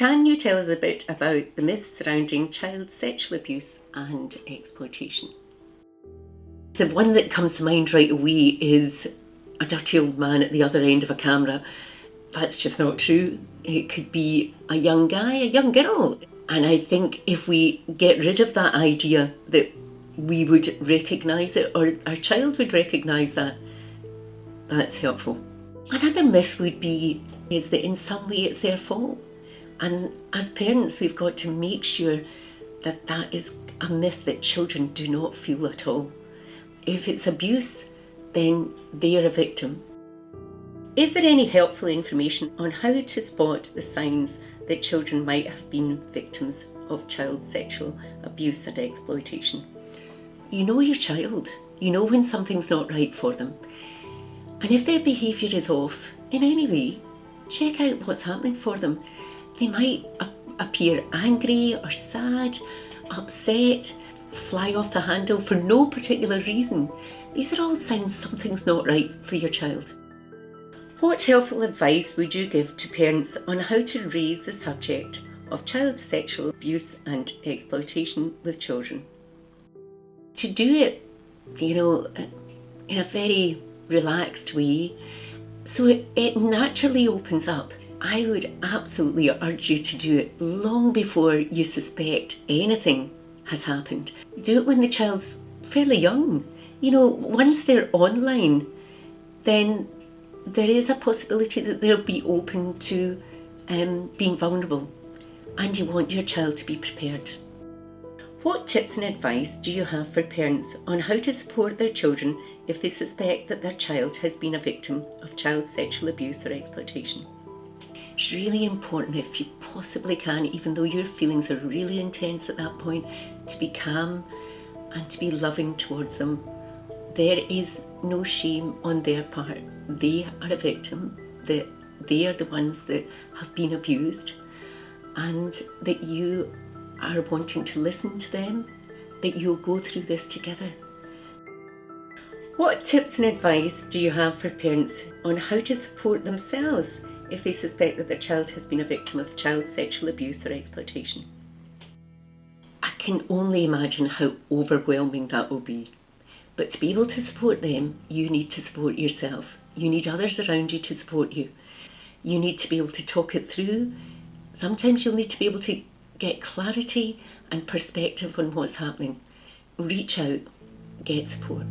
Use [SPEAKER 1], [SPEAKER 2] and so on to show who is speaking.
[SPEAKER 1] Can you tell us a bit about the myths surrounding child sexual abuse and exploitation? The one that comes to mind right away is a dirty old man at the other end of a camera. That's just not true. It could be a young guy, a young girl. And I think if we get rid of that idea that we would recognise it, or our child would recognise that, that's helpful. Another myth would be is that in some way it's their fault. And as parents, we've got to make sure that that is a myth that children do not feel at all. If it's abuse, then they are a victim. Is there any helpful information on how to spot the signs that children might have been victims of child sexual abuse and exploitation? You know your child. You know when something's not right for them. And if their behaviour is off in any way, check out what's happening for them. They might appear angry or sad, upset, fly off the handle for no particular reason. These are all signs something's not right for your child. What helpful advice would you give to parents on how to raise the subject of child sexual abuse and exploitation with children? To do it, in a very relaxed way, so it naturally opens up. I would absolutely urge you to do it long before you suspect anything has happened. Do it when the child's fairly young. Once they're online, then there is a possibility that they'll be open to being vulnerable, and you want your child to be prepared. What tips and advice do you have for parents on how to support their children if they suspect that their child has been a victim of child sexual abuse or exploitation? It's really important, if you possibly can, even though your feelings are really intense at that point, to be calm and to be loving towards them. There is no shame on their part. They are a victim, that they are the ones that have been abused, and that you are wanting to listen to them, that you'll go through this together. What tips and advice do you have for parents on how to support themselves if they suspect that their child has been a victim of child sexual abuse or exploitation? I can only imagine how overwhelming that will be. But to be able to support them, you need to support yourself. You need others around you to support you. You need to be able to talk it through. Sometimes you'll need to be able to get clarity and perspective on what's happening. Reach out, get support.